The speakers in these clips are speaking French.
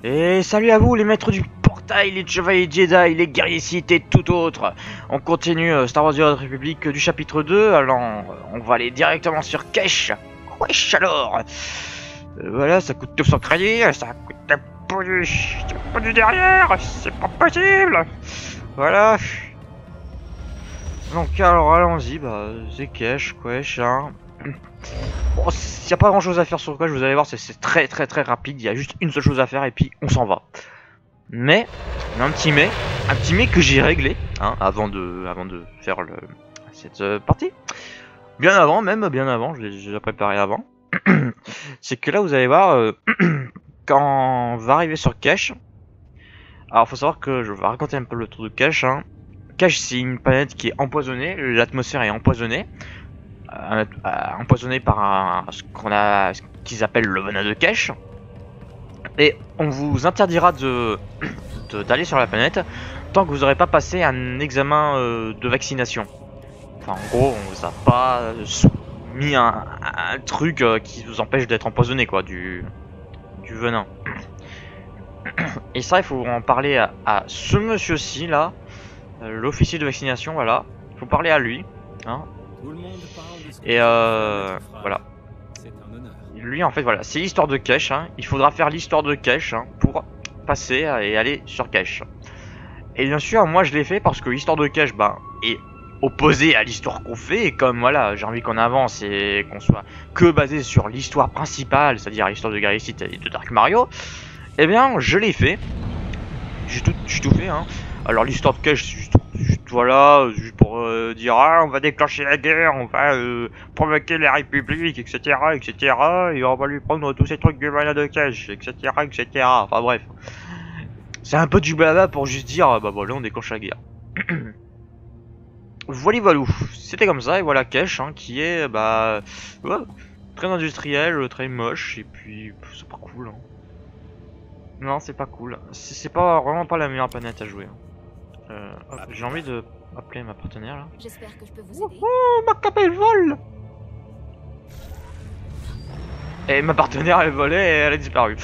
Et salut à vous les maîtres du portail, les chevaliers Jedi, les guerriers Sith et tout autre. On continue Star Wars The Old Republic du chapitre 2, alors on va aller directement sur Kesh. Wesh alors voilà, ça coûte 900 crédits, ça coûte un peu du derrière, c'est pas possible. Voilà. Donc alors allons-y, bah c'est Kesh, Wesh hein. Bon, s'il n'y a pas grand chose à faire sur quoi, vous allez voir, c'est très rapide, il y a juste une seule chose à faire et puis on s'en va. Mais, il y a un petit mais que j'ai réglé, hein, avant de faire cette partie. Bien avant, je l'ai déjà préparé avant. C'est que là, vous allez voir, quand on va arriver sur Kesh, alors faut savoir que je vais raconter un peu le tour de Kesh. Hein. Kesh, c'est une planète qui est empoisonnée, l'atmosphère est empoisonnée. Empoisonné par ce qu'ils appellent le venin de Kesh, et on vous interdira d'aller sur la planète tant que vous n'aurez pas passé un examen de vaccination. Enfin, en gros, on vous a pas mis un truc qui vous empêche d'être empoisonné, quoi, du venin. Et ça, il faut en parler à ce monsieur-ci là, l'officier de vaccination, voilà. Il faut parler à lui, hein. Et voilà. Lui en fait voilà, c'est l'histoire de Kesh, hein. Il faudra faire l'histoire de Kesh hein, pour passer et aller sur Kesh. Et bien sûr moi je l'ai fait parce que l'histoire de Kesh est opposée à l'histoire qu'on fait. Et comme voilà j'ai envie qu'on avance et qu'on soit que basé sur l'histoire principale, c'est-à-dire l'histoire de Guerrier Sith et de Dark Mario, et bien je l'ai fait. J'ai tout fait hein. Alors l'histoire de Kesh c'est juste voilà, juste pour dire ah, on va déclencher la guerre, on va provoquer la République, etc., etc., et on va lui prendre tous ces trucs du mana de Kesh, etc., etc. Enfin bref, c'est un peu du blabla pour juste dire bah voilà, on déclenche la guerre. Voilà, c'était comme ça, et voilà Kesh hein, qui est ouais, très industriel, très moche, et puis c'est pas cool. Hein. Non, c'est pas cool. C'est pas vraiment pas la meilleure planète à jouer. Hein. J'ai envie de appeler ma partenaire là. J'espère que je peux vous aider. Oh, ma cape elle vole. Et ma partenaire elle volait et elle a disparu.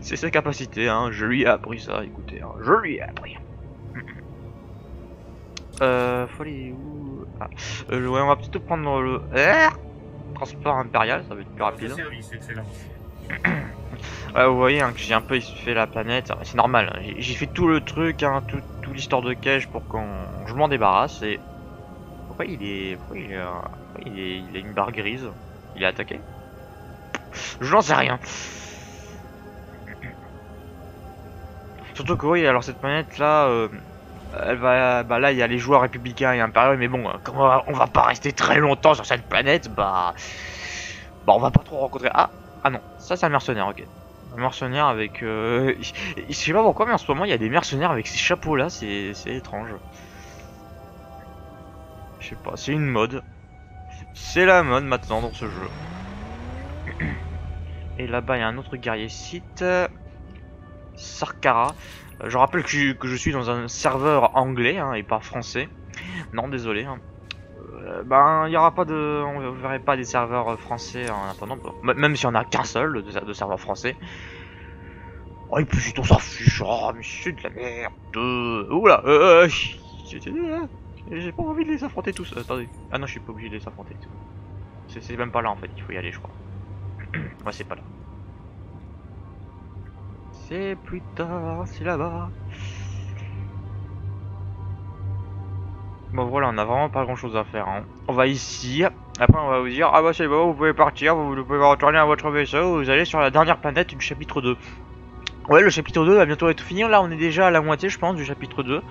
C'est sa capacité, hein. Je lui ai appris ça, écoutez, hein. Je lui ai appris. Faut aller où ouais, on va plutôt prendre le transport impérial, ça va être plus rapide. Service, excellent. Vous voyez hein, que j'ai un peu fait la planète, c'est normal, hein. J'ai fait tout le truc, hein, tout l'histoire de Kesh pour qu'on je m'en débarrasse. Et pourquoi il a une barre grise? Il est attaqué? Je n'en sais rien. Surtout que oui, alors cette planète là, elle va, là il y a les joueurs républicains et impériaux, mais bon, comme on va pas rester très longtemps sur cette planète, on va pas trop rencontrer. Ah non, ça c'est un mercenaire, ok. Un mercenaire avec je sais pas pourquoi, mais en ce moment il y a des mercenaires avec ces chapeaux là, c'est étrange. Je sais pas, c'est une mode. C'est la mode maintenant dans ce jeu. Et là-bas il y a un autre guerrier Sith, Sarkara. Je rappelle que je suis dans un serveur anglais hein, et pas français. Non, désolé. Hein. Il y aura pas de, on verrait pas des serveurs français en attendant, même s'il y en a qu'un seul de serveur français. Oh, et puis on s'en fiche, oh, mais c'est de la merde. Oula, j'ai pas envie de les affronter tous. Attendez, ah non, je suis pas obligé de les affronter. C'est même pas là en fait, il faut y aller, je crois. Ouais, c'est pas là. C'est plus tard, c'est là-bas. Bon voilà, on a vraiment pas grand chose à faire. Hein. On va ici, après on va vous dire ah bah c'est bon, vous pouvez partir, vous pouvez retourner à votre vaisseau, vous allez sur la dernière planète du chapitre 2. Ouais, le chapitre 2 va bientôt être fini, là on est déjà à la moitié je pense du chapitre 2.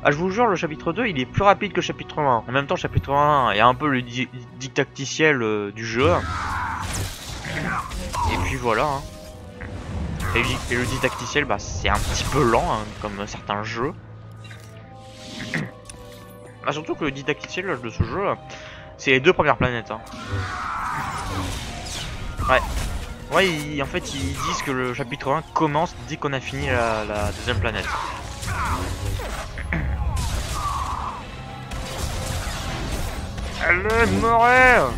Ah, je vous jure, le chapitre 2 il est plus rapide que le chapitre 1. En même temps, le chapitre 1 il y a un peu le didacticiel du jeu. Et puis voilà. Hein. Et le didacticiel, c'est un petit peu lent, hein, comme certains jeux. Surtout que le didacticiel de ce jeu, c'est les deux premières planètes. Hein. Ouais. Ouais, en fait, ils disent que le chapitre 1 commence dès qu'on a fini la deuxième planète. Allez, mourir!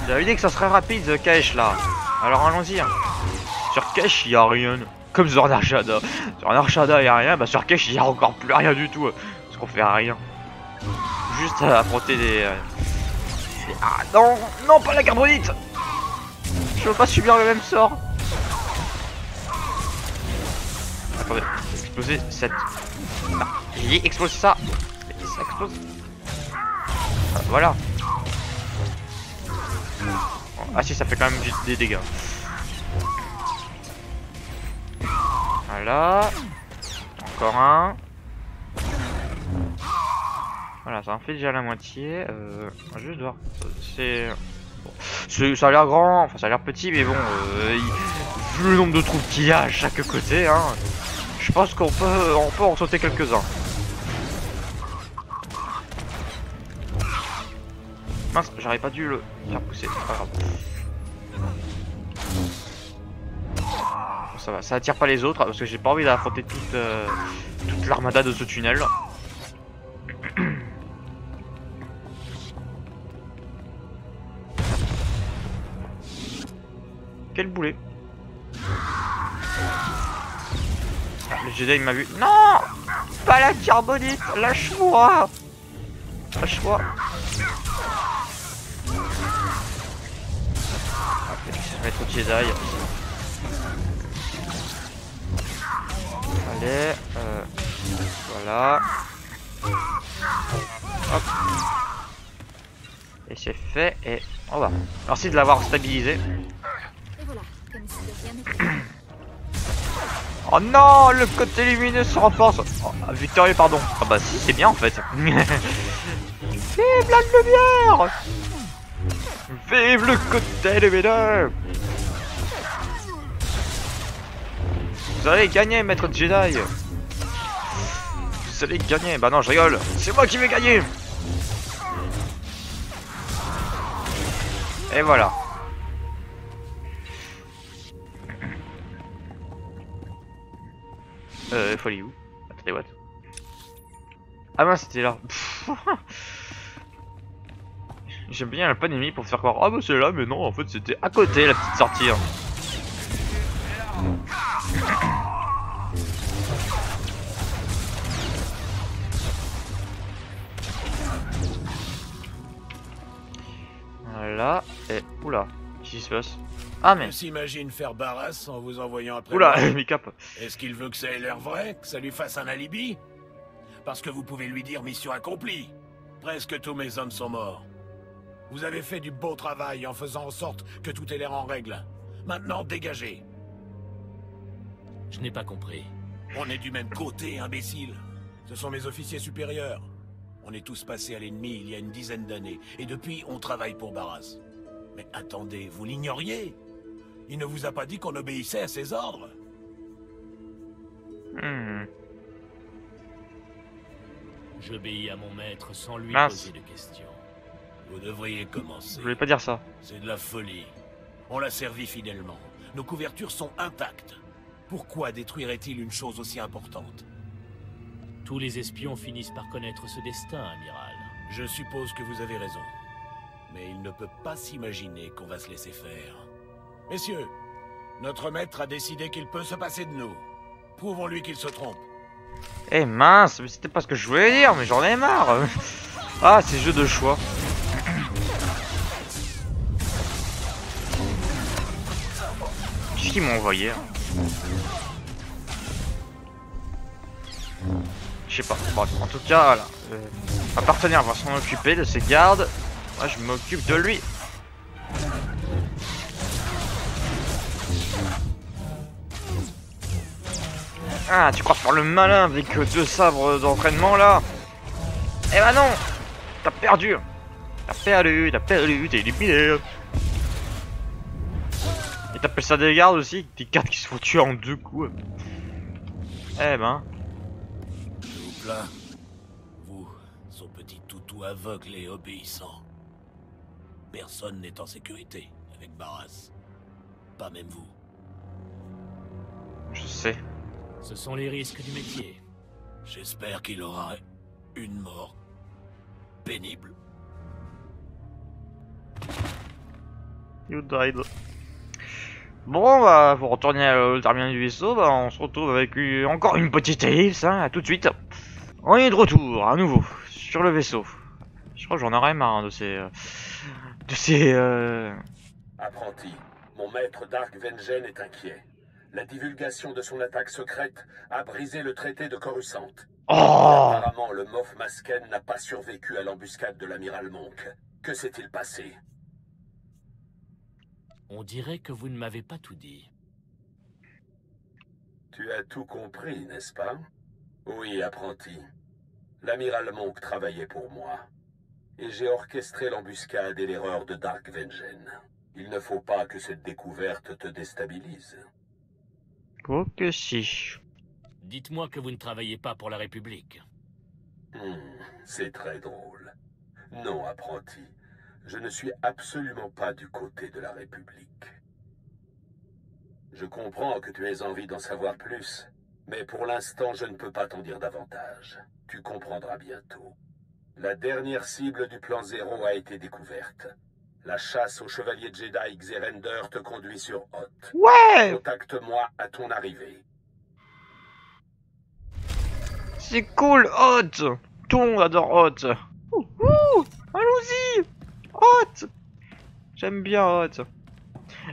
J'avais dit que ça serait rapide, The Kesh, là. Alors allons-y. Hein. Sur Kesh, il y a rien. Comme sur Narshada. Sur Narshada, il y a rien. Bah sur Kesh, il y a encore plus rien du tout. Parce qu'on fait rien. Juste à affronter des... Ah non, non, pas la carbonite. Je veux pas subir le même sort. Attendez, exploser cette... Ah, j'ai dit explose ça. Mais ça explose. Ah, voilà. Ah si, ça fait quand même des dégâts. Voilà. Encore un. Voilà, ça en fait déjà la moitié. Juste voir. C'est... Bon. Ça a l'air grand, enfin ça a l'air petit, mais bon, vu le nombre de trous qu'il y a à chaque côté, hein, je pense qu'on peut en sauter quelques-uns. Mince, j'aurais pas dû le faire pousser, c'est pas grave. Bon, ça va, ça attire pas les autres, parce que j'ai pas envie d'affronter toute l'armada de ce tunnel. Quel boulet. Ah, le Jedi il m'a vu. Non, pas la carbonite, lâche-moi. Lâche-moi. Je vais mettre au Jedi. Allez, voilà. Hop. Et c'est fait, et on va. Merci de l'avoir stabilisé. Oh non, le côté lumineux se renforce. Oh, victorieux, pardon. Ah bah si, c'est bien en fait. Vive la lumière. Vive le côté lumineux. Vous allez gagner, maître Jedi. Vous allez gagner. Bah non, je rigole. C'est moi qui vais gagner. Et voilà. Faut aller où? Attendez, what? Ah mince, c'était là. J'aime bien la pandémie pour faire croire, ah bah c'est là, mais non, en fait c'était à côté la petite sortie. Hein. Voilà, et oula, qu'est-ce qui se passe? Ah mais... On s'imagine faire Barras en vous envoyant après... Oula, mi-cap. Est-ce qu'il veut que ça ait l'air vrai? Que ça lui fasse un alibi? Parce que vous pouvez lui dire mission accomplie. Presque tous mes hommes sont morts. Vous avez fait du beau travail en faisant en sorte que tout ait l'air en règle. Maintenant, dégagez. Je n'ai pas compris. On est du même côté, imbécile. Ce sont mes officiers supérieurs. On est tous passés à l'ennemi il y a une dizaine d'années. Et depuis, on travaille pour Barras. Mais attendez, vous l'ignoriez? Il ne vous a pas dit qu'on obéissait à ses ordres? J'obéis à mon maître sans lui Mince. poser de questions. Vous devriez commencer. Je voulais pas dire ça. C'est de la folie. On l'a servi fidèlement. Nos couvertures sont intactes. Pourquoi détruirait-il une chose aussi importante? Tous les espions finissent par connaître ce destin, amiral. Je suppose que vous avez raison. Mais il ne peut pas s'imaginer qu'on va se laisser faire. Messieurs, notre maître a décidé qu'il peut se passer de nous. Prouvons-lui qu'il se trompe. Eh mince, mais c'était pas ce que je voulais dire, mais j'en ai marre. Ah, ces jeux de choix. Qu'est-ce qu'ils m'ont envoyé? Je sais pas. Bon, en tout cas, voilà. Un partenaire va s'en occuper de ses gardes. Moi, je m'occupe de lui. Ah, tu crois faire le malin avec deux sabres d'entraînement là? Eh bah non! T'as perdu! T'as perdu, t'es éliminé! Et t'appelles ça des gardes aussi? Des gardes qui se font tuer en deux coups. Eh ben. Je vous plains. Vous, son petit toutou aveugle et obéissant. Personne n'est en sécurité avec Barras. Pas même vous. Je sais. Ce sont les risques du métier. J'espère qu'il aura une mort pénible. You died. Bon, bah, pour retourner au terminal du vaisseau, bah, on se retrouve avec encore une petite ellipse, hein, à tout de suite. On est de retour, à nouveau, sur le vaisseau. Je crois que j'en aurais marre hein, de ces... Apprenti, mon maître Dark Vengeance est inquiet. La divulgation de son attaque secrète a brisé le traité de Coruscant. Oh! Apparemment, le Moff Masken n'a pas survécu à l'embuscade de l'amiral Monk. Que s'est-il passé? On dirait que vous ne m'avez pas tout dit. Tu as tout compris, n'est-ce pas? Oui, apprenti. L'amiral Monk travaillait pour moi. Et j'ai orchestré l'embuscade et l'erreur de Dark Vengeance. Il ne faut pas que cette découverte te déstabilise. Oh que si. Dites-moi que vous ne travaillez pas pour la République. C'est très drôle. Non, apprenti. Je ne suis absolument pas du côté de la République. Je comprends que tu aies envie d'en savoir plus, mais pour l'instant, je ne peux pas t'en dire davantage. Tu comprendras bientôt. La dernière cible du plan 0 a été découverte. La chasse au chevalier Jedi Xerender te conduit sur Hoth. Ouais! Contacte-moi à ton arrivée. C'est cool, Hoth! Tout le monde adore Hoth! Allons-y! Hoth! J'aime bien Hoth.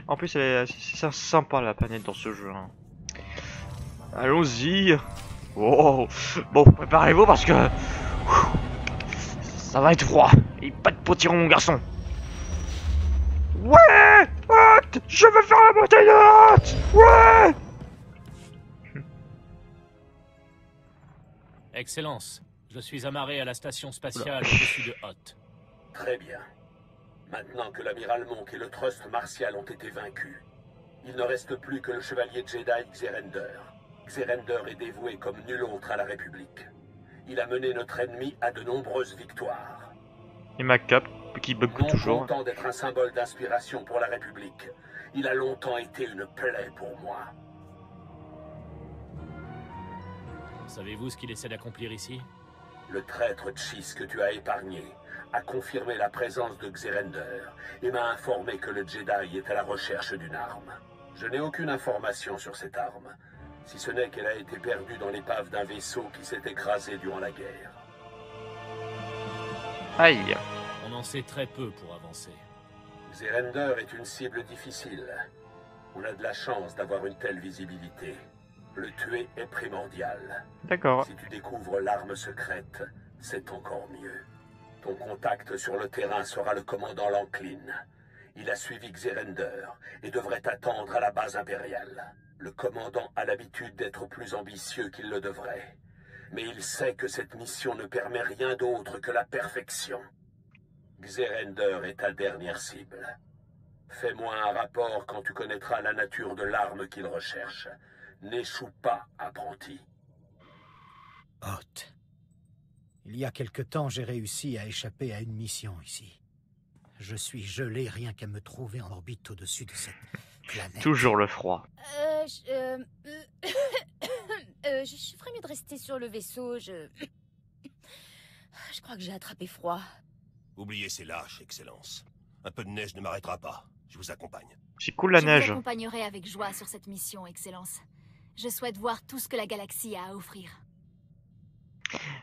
En plus, c'est sympa la planète dans ce jeu. Hein. Allons-y! Oh! Bon, préparez-vous parce que... ça va être froid. Et pas de potiron, mon garçon. Ouais! Hoth! Je veux faire la bataille de Hoth! Ouais! Excellence, je suis amarré à la station spatiale au-dessus de Hoth. Très bien. Maintenant que l'amiral Monk et le trust martial ont été vaincus, il ne reste plus que le chevalier Jedi Xerender. Xerender est dévoué comme nul autre à la République. Il a mené notre ennemi à de nombreuses victoires. Et ma cape qui bug Non toujours. content d'être un symbole d'inspiration pour la République, il a longtemps été une plaie pour moi. Savez-vous ce qu'il essaie d'accomplir ici? Le traître Chiss que tu as épargné a confirmé la présence de Xerender et m'a informé que le Jedi est à la recherche d'une arme. Je n'ai aucune information sur cette arme, si ce n'est qu'elle a été perdue dans l'épave d'un vaisseau qui s'est écrasé durant la guerre. Aïe. On en sait très peu pour avancer. Xerender est une cible difficile. On a de la chance d'avoir une telle visibilité. Le tuer est primordial. D'accord. Si tu découvres l'arme secrète, c'est encore mieux. Ton contact sur le terrain sera le commandant Lanklin. Il a suivi Xerender et devrait t'attendre à la base impériale. Le commandant a l'habitude d'être plus ambitieux qu'il le devrait. Mais il sait que cette mission ne permet rien d'autre que la perfection. Xerender est ta dernière cible. Fais-moi un rapport quand tu connaîtras la nature de l'arme qu'il recherche. N'échoue pas, apprenti. Hoth. Il y a quelque temps, j'ai réussi à échapper à une mission ici. Je suis gelé rien qu'à me trouver en orbite au-dessus de cette planète. Toujours le froid. Je ferais mieux de rester sur le vaisseau, je crois que j'ai attrapé froid. Oubliez ces lâches, Excellence. Un peu de neige ne m'arrêtera pas. Je vous accompagne. C'est cool la Je neige. vous accompagnerai avec joie sur cette mission, Excellence. Je souhaite voir tout ce que la galaxie a à offrir.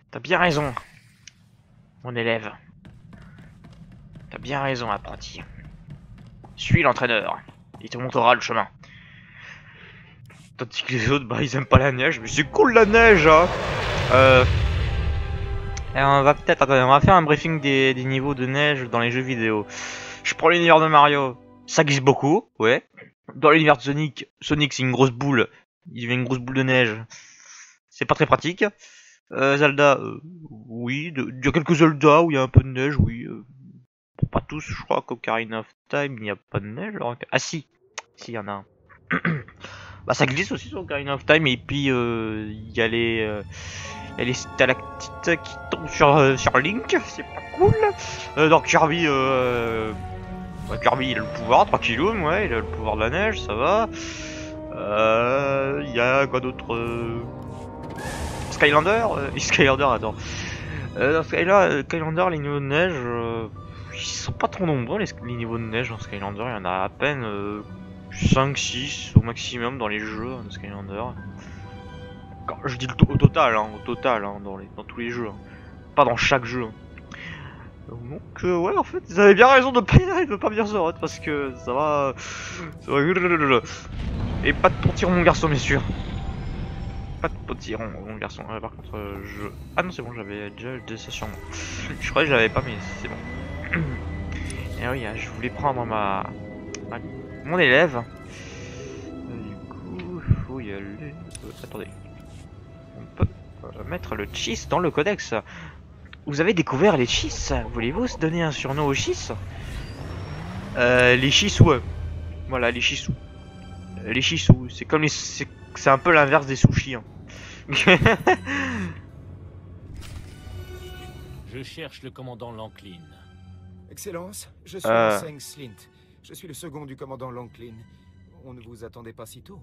T'as bien raison, mon élève. T'as bien raison, apprenti. Suis l'entraîneur. Il te montrera le chemin. Tandis que les autres, bah, ils aiment pas la neige. Mais c'est cool la neige, hein. Et on va peut-être, attendez, on va faire un briefing des niveaux de neige dans les jeux vidéo. Je prends l'univers de Mario, ça glisse beaucoup, ouais. Dans l'univers de Sonic, c'est une grosse boule. Il y a une grosse boule de neige. C'est pas très pratique. Zelda, oui. Il y a quelques Zelda où il y a un peu de neige, oui. Pas tous, je crois qu'Ocarina of Time, il n'y a pas de neige. Alors... Ah si, il y en a un. Bah ça glisse aussi sur Ocarina of Time, et puis il y a les stalactites qui tombent sur Link, c'est pas cool. Dans Kirby, Kirby il a le pouvoir, tranquilloum, ouais, il a le pouvoir de la neige, ça va. Il y a quoi d'autre Skylander, Skylander, attends. Dans Skylander, les niveaux de neige, ils sont pas trop nombreux les niveaux de neige dans Skylander, il y en a à peine 5-6 au maximum dans les jeux de Skylander. Quand je dis au total, hein, dans tous les jeux, hein. Pas dans chaque jeu. Hein. Donc ouais, en fait, ils avaient bien raison de pas bien Zoroth parce que ça va. Et pas de potiron mon garçon, messieurs. Pas de potiron mon garçon. Par contre, je. Ah non, c'est bon, j'avais déjà le ça sur moi. Je croyais que je l'avais pas, mais c'est bon. Et oui, je voulais prendre mon élève. Du coup, faut y aller. Attendez. On peut mettre le Chiss dans le codex. Vous avez découvert les Chiss. Voulez-vous se donner un surnom aux Chiss? Les Chissous. Voilà, les Chissous. Les Chissous. C'est comme les. C'est un peu l'inverse des sushis. Hein. Je cherche le commandant Lanklin. Excellence, je suis Seng Slint. Je suis le second du commandant Lanklin. On ne vous attendait pas si tôt.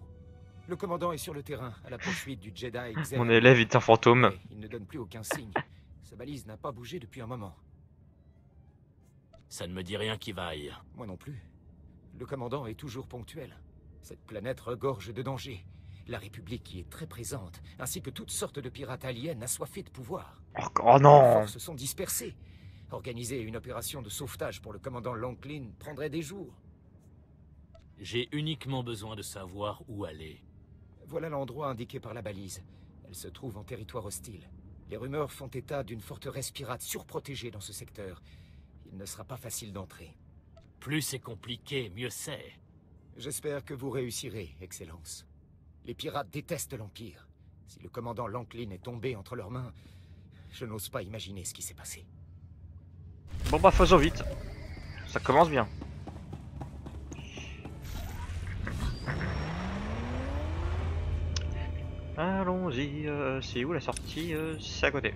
Le commandant est sur le terrain, à la poursuite du Jedi Xer. Mon élève est un fantôme. Mais il ne donne plus aucun signe. Sa balise n'a pas bougé depuis un moment. Ça ne me dit rien qui vaille. Moi non plus. Le commandant est toujours ponctuel. Cette planète regorge de dangers. La République y est très présente, ainsi que toutes sortes de pirates aliens assoiffés de pouvoir. Oh non! Les forces sont dispersées. Organiser une opération de sauvetage pour le commandant Lanklin prendrait des jours. J'ai uniquement besoin de savoir où aller. Voilà l'endroit indiqué par la balise. Elle se trouve en territoire hostile. Les rumeurs font état d'une forteresse pirate surprotégée dans ce secteur. Il ne sera pas facile d'entrer. Plus c'est compliqué, mieux c'est. J'espère que vous réussirez, Excellence. Les pirates détestent l'Empire. Si le commandant Lanklin est tombé entre leurs mains, je n'ose pas imaginer ce qui s'est passé. Bon bah faisons vite. Ça commence bien. Allons-y, c'est où la sortie? C'est à côté.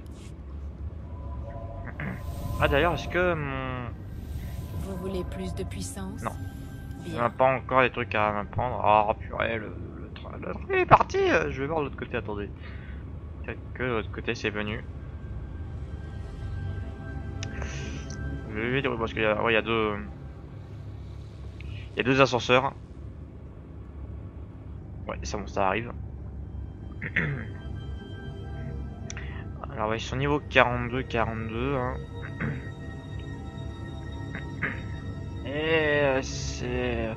Ah d'ailleurs, est-ce que Vous voulez plus de puissance? Non. Il n'y Bien. a pas encore des trucs à m'apprendre. Oh purée, le train est parti. Je vais voir de l'autre côté, attendez. Peut-être que de l'autre côté c'est venu. Je vais vite parce qu'il y a, ouais, il y a deux. Il y a deux ascenseurs. Ouais, c'est bon, ça arrive. Alors ouais, ils sont niveau 42, hein. Et c'est...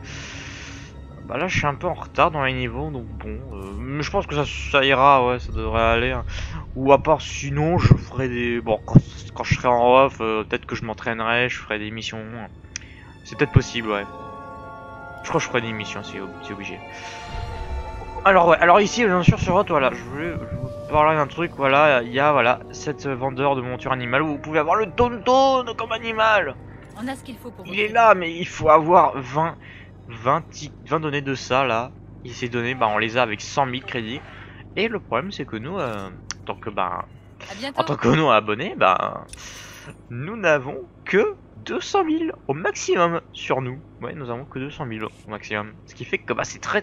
Bah là je suis un peu en retard dans les niveaux, donc bon, mais je pense que ça ira, ouais, ça devrait aller. Hein. Ou à part sinon, je ferai des... Bon, quand je serai en off, peut-être que je m'entraînerai, je ferai des missions. C'est peut-être possible, ouais. Je crois que je ferai des missions, c'est obligé. Alors ouais, alors ici, bien sûr, sur Hot, voilà, je voulais vous parler d'un truc, voilà, il y a, voilà, cette vendeur de monture animale où vous pouvez avoir le tonton comme animal. On a ce qu'il faut pour Il est là, mais il faut avoir 20 données de ça, là. Et ces données, bah, on les a avec 100 000 crédits. Et le problème, c'est que nous, en tant que nous abonnés, bah, nous n'avons que 200 000 au maximum sur nous. Ouais, nous avons que 200 000 au maximum. Ce qui fait que bah, c'est très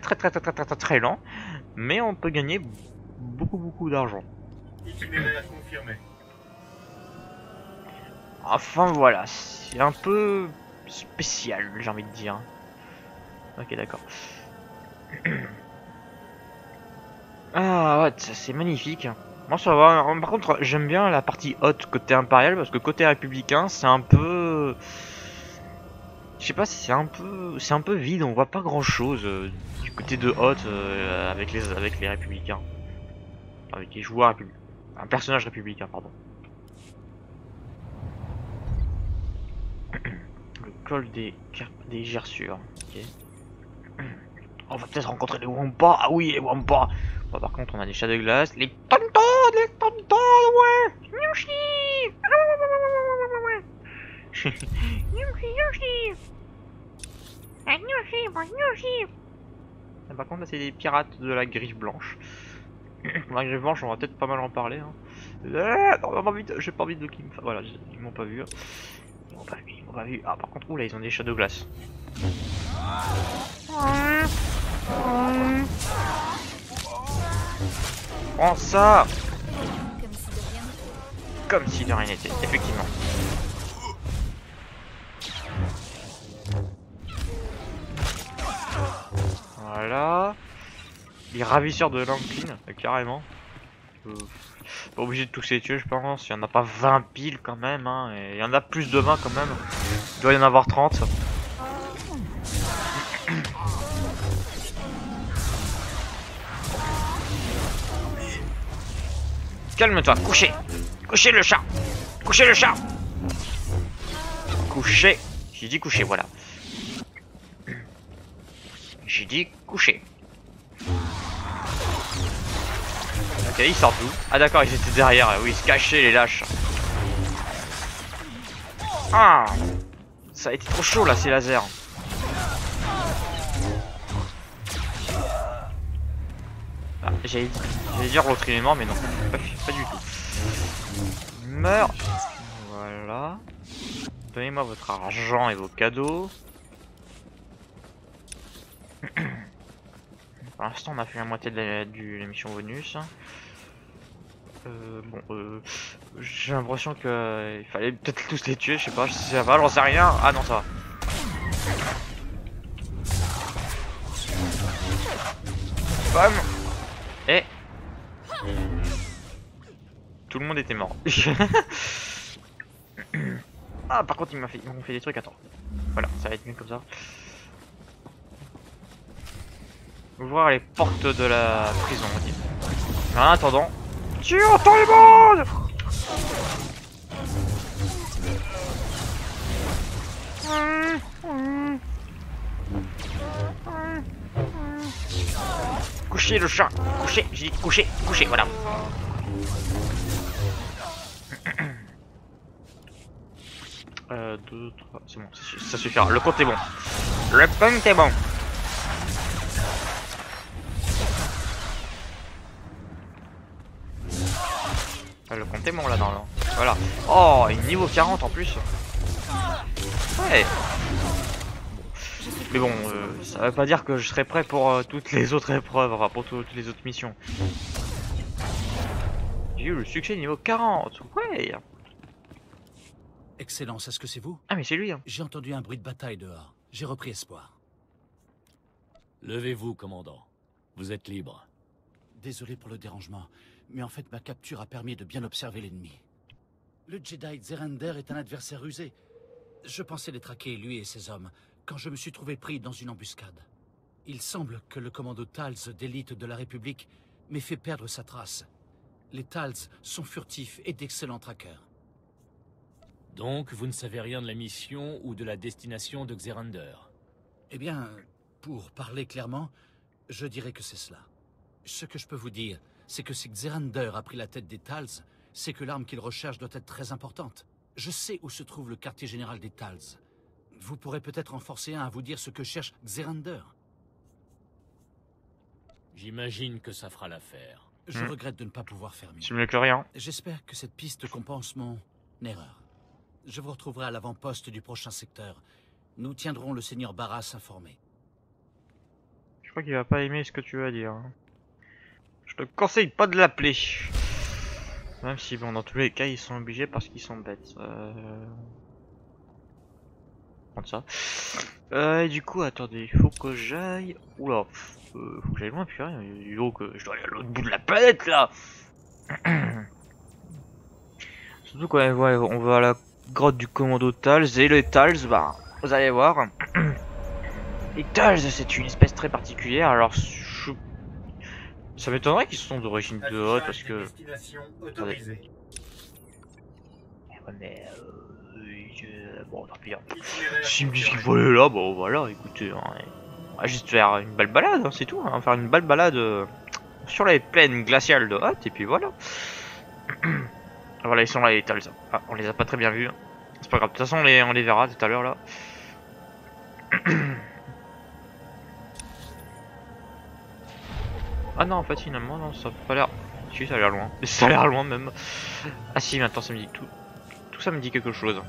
lent. Mais on peut gagner beaucoup d'argent. Itinéraire confirmé. Enfin voilà, c'est un peu spécial, j'ai envie de dire. Ok, d'accord. Ah ouais, c'est magnifique. Moi ça va. Par contre, j'aime bien la partie haute côté impérial parce que côté républicain, c'est un peu... Je sais pas si c'est un peu vide, on voit pas grand chose du côté de haute avec les républicains. Avec les joueurs républicains. Un personnage républicain, pardon. Le col des gerçures. Ok. On va peut-être rencontrer les Wampas. Ah oui, les Wampas. Bon, par contre, on a des chats de glace. Les tontons, ouais. Yoshi. Et par contre, là, c'est des pirates de la griffe blanche. La griffe blanche, on va peut-être pas mal en parler. Hein. Non, vite, j'ai pas envie de qu'ils me fassent. Voilà, ils m'ont pas vu. Ils m'ont pas vu. Ah, par contre, oula, ils ont des chats de glace. Prends ça! Comme si de rien n'était, effectivement. Les ravisseurs de Lanklin, carrément. Pas obligé de tous les tuer, je pense. Il y en a pas 20 piles quand même, hein. Et il y en a plus de 20 quand même. Il doit y en avoir 30. Calme-toi, couchez. Couchez le chat. Couchez le chat. Couchez. J'ai dit coucher, voilà. J'ai dit coucher. Ok, ils sortent d'où? Ah d'accord, ils étaient derrière. Oui, ils se cachaient, les lâches. Ah, ça a été trop chaud là, ces lasers. Ah, j'allais dire l'autre il est mort, mais non, pas du tout. Meurs. Voilà. Donnez-moi votre argent et vos cadeaux. Pour l'instant, on a fait la moitié de la mission bonus. J'ai l'impression que il fallait peut-être tous les tuer, je sais pas, si ça va, j'en sais rien. Ah non, ça va. Bam. Et tout le monde était mort. Ah, par contre, ils m'ont fait des trucs. Attends. Voilà, ça va être mieux comme ça. Ouvrir les portes de la prison, on dit. En attendant, tu entends les bandes. Couchez le chat. Couchez, j'ai dit couchez, couchez, voilà. Deux, trois, c'est bon, ça suffira. Le compte est bon. Le compte est bon. Le compte est bon là dans le... Voilà. Oh, il est niveau 40 en plus. Ouais. Mais bon, ça veut pas dire que je serai prêt pour toutes les autres épreuves, enfin pour toutes les autres missions. J'ai eu le succès niveau 40. Ouais. Excellence, est-ce que c'est vous? Ah mais c'est lui hein. J'ai entendu un bruit de bataille dehors. J'ai repris espoir. Levez-vous, commandant. Vous êtes libre. Désolé pour le dérangement, mais en fait ma capture a permis de bien observer l'ennemi. Le Jedi Xerander est un adversaire rusé. Je pensais les traquer, lui et ses hommes, quand je me suis trouvé pris dans une embuscade. Il semble que le commando Tals d'élite de la République m'ait fait perdre sa trace. Les Tals sont furtifs et d'excellents traqueurs. Donc, vous ne savez rien de la mission ou de la destination de Xerander? Eh bien, pour parler clairement, je dirais que c'est cela. Ce que je peux vous dire, c'est que si Xerander a pris la tête des Tals, c'est que l'arme qu'il recherche doit être très importante. Je sais où se trouve le quartier général des Tals. Vous pourrez peut-être en forcer un à vous dire ce que cherche Xerander. J'imagine que ça fera l'affaire. Je regrette de ne pas pouvoir faire mieux. C'est mieux que rien. J'espère que cette piste compense mon erreur. Je vous retrouverai à l'avant-poste du prochain secteur. Nous tiendrons le seigneur Barras informé. Je crois qu'il va pas aimer ce que tu vas dire. Je te conseille pas de l'appeler. Même si bon, dans tous les cas, ils sont obligés parce qu'ils sont bêtes. Prendre ça. Et du coup, attendez, il faut que j'aille. Oula, faut que j'aille loin, puis rien. Il faut que je dois aller à l'autre bout de la planète là. Surtout quand on va à la grotte du commando Tals et les Tals, bah, vous allez voir. Les Tals, c'est une espèce très particulière. Alors, ça m'étonnerait qu'ils sont d'origine de Hoth parce que. Ouais, mais bon, tant pis. S'ils me disent qu'il faut aller là, bon voilà, écoutez, hein, on va juste faire une belle balade, hein, c'est tout. Hein, faire une belle balade sur les plaines glaciales de Hoth, et puis voilà. Voilà, ils sont là les Tals. Ah, on les a pas très bien vus. C'est pas grave, de toute façon on les verra tout à l'heure là. Ah non, en fait finalement non, ça a pas l'air. Si, ça a l'air loin. Mais ça a l'air loin même. Ah si, maintenant ça me dit tout ça me dit quelque chose.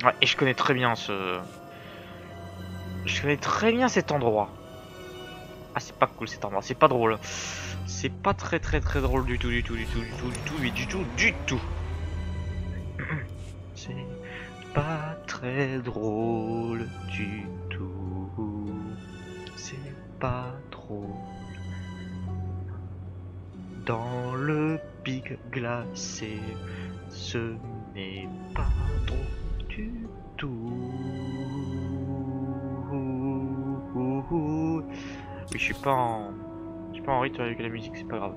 Ouais, et je connais très bien je connais très bien cet endroit. Ah, c'est pas cool cet endroit, c'est pas drôle. C'est pas très drôle du tout. C'est pas très drôle du tout. C'est pas trop dans le pic glacé. Ce n'est pas drôle du tout. Oui, je suis pas en rythme avec la musique, c'est pas grave.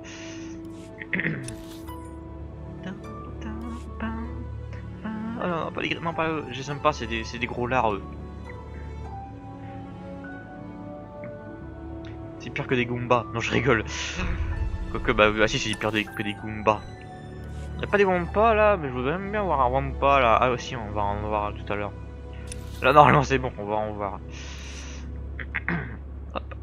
Ah non, pas les non, pas eux, je les aime pas, c'est des gros lards eux. C'est pire que des Goombas. Non, je rigole. Quoique, bah si, c'est pire que des Goombas. Y'a pas des Wampas là, mais je voudrais même bien voir un Wampa là. Ah aussi, on va en voir tout à l'heure. Là, normalement c'est bon, on va en voir. Hop.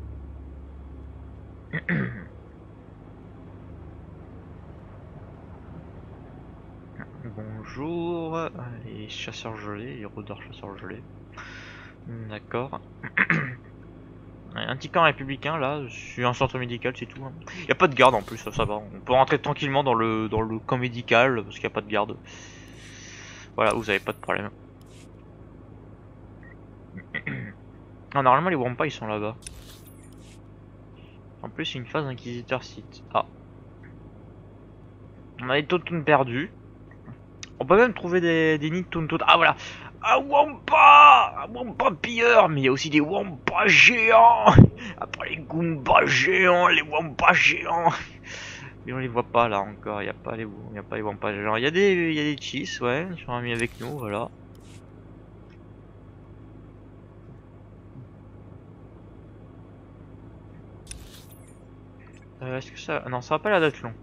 Bonjour, les chasseurs gelés, les rôdeurs chasseurs gelés. D'accord. Un petit camp républicain là, sur un centre médical, c'est tout. Il n'y a pas de garde en plus, ça va. On peut rentrer tranquillement dans le camp médical parce qu'il n'y a pas de garde. Voilà, vous avez pas de problème. Ah, normalement les Wampas ils sont là-bas. En plus, c'est une phase inquisiteur site. Ah. On a des tontounes perdus. On peut même trouver des nids de tontounes. Ah voilà. Un Wampa pilleur. Mais il y a aussi des Wampas géants. Après les Goombas géants, les Wampas géants. Mais on les voit pas là encore. Il n'y a pas les Wampas géants. Il y a des cheese, ouais. Ils sont amis avec nous, voilà. Est-ce que ça... Non, ça va pas la date long.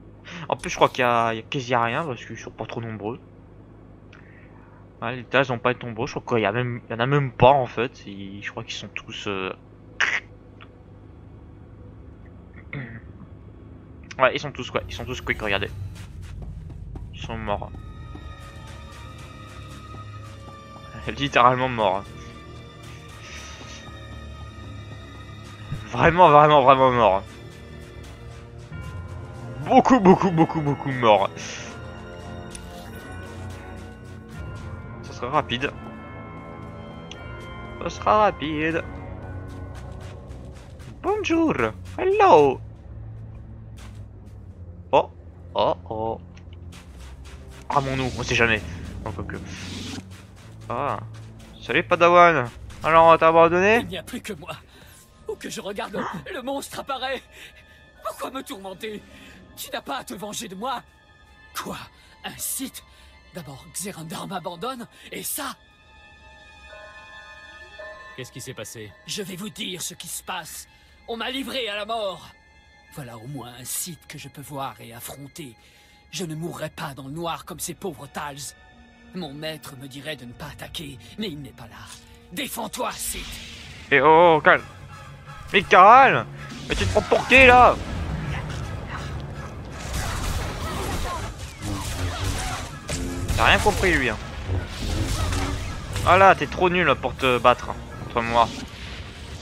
En plus, je crois qu'il y a quasi rien parce qu'ils sont pas trop nombreux. Ouais, les tâches vont pas être nombreux. Je crois qu'il y en a même pas en fait. Je crois qu'ils sont tous. Ouais, ils sont tous quoi. Ils sont tous quick. Regardez. Ils sont morts. Littéralement morts. Vraiment morts. Beaucoup morts. Ça sera rapide. Bonjour. Hello. Oh. Ramons-nous, on sait jamais. Non, quoique. Ah. Salut Padawan. Alors on t'a abandonné? Il n'y a plus que moi. Ou que je regarde le monstre apparaît. Pourquoi me tourmenter? Tu n'as pas à te venger de moi. Quoi? Un Sith? D'abord, Xerander m'abandonne, et ça? Qu'est-ce qui s'est passé? Je vais vous dire ce qui se passe. On m'a livré à la mort. Voilà au moins un Sith que je peux voir et affronter. Je ne mourrai pas dans le noir comme ces pauvres Tals. Mon maître me dirait de ne pas attaquer, mais il n'est pas là. Défends-toi, Sith. Et oh, calme. Mais calme. Mais tu te prends pour qui là? T'as rien compris lui hein. Voilà, t'es trop nul pour te battre contre moi.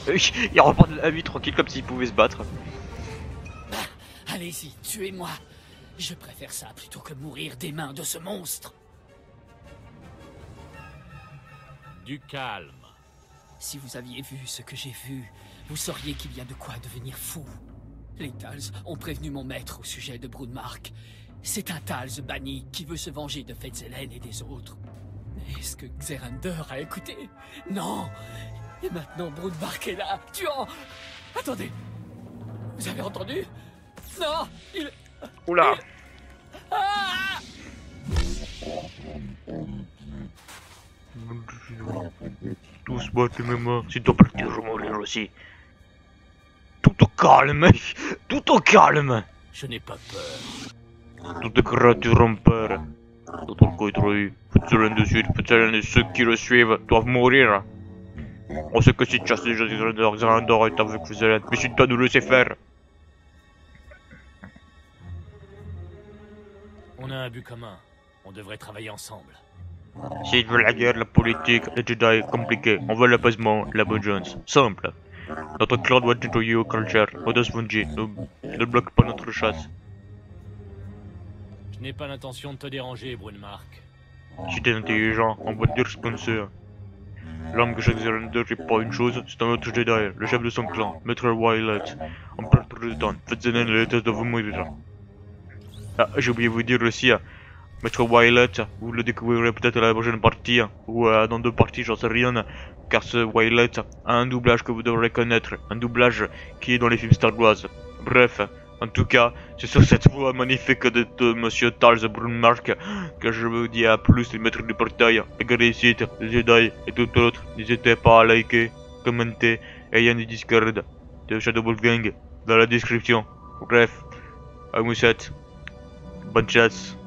Il repart de la vie tranquille comme s'il pouvait se battre. Allez-y, tuez-moi. Je préfère ça plutôt que mourir des mains de ce monstre. Du calme. Si vous aviez vu ce que j'ai vu, vous sauriez qu'il y a de quoi devenir fou. Les Tals ont prévenu mon maître au sujet de Broodmark. C'est un Tals banni qui veut se venger de Fezelen et des autres. Est-ce que Xerander a écouté? Non. Et maintenant Broodmark est là, tuant... Attendez. Vous avez entendu? Non, il... Oula. Ah! Tous battent mes mains. Si t'as pas le temps, je vais mourir aussi. Tout au calme. Tout au calme. Je n'ai pas peur. Toutes les créatures ont peur. Tout le coïdroï, Fezelen de Sud, Fezelen et ceux qui le suivent doivent mourir. On sait que si tu chasses déjà Xerander est avec Fezelen, mais tu dois nous laisser faire. On a un but commun. On devrait travailler ensemble. S'ils veulent la guerre, la politique, les Jedi, compliqué. On veut l'apaisement, la vengeance. Simple. Notre clan doit nettoyer au culture, on doit se venger. Ne bloque pas notre chasse. Je n'ai pas l'intention de te déranger, Broodmark. Si t'es intelligent, on va te dire ce qu'on sait. L'homme que chaque Xerander n'est pas une chose, c'est un autre Jedi, le chef de son clan, Maître Willet. On perd trop de temps, Fezelen et les têtes doivent mourir. Ah, j'ai oublié de vous dire aussi, Maître Willet, vous le découvrirez peut-être à la prochaine partie, ou dans 2 parties, j'en sais rien, car ce Willet a un doublage que vous devrez connaître, un doublage qui est dans les films Star Wars. Bref, en tout cas, c'est sur cette voix magnifique de Monsieur Tals Brunmark que je vous dis à plus, les maîtres du portail, les Garicites, les Jedi et tout autre. N'hésitez pas à liker, commenter, et il y a une Discord de Shadow Wolf Gang dans la description. Bref, à vous bonne chasse.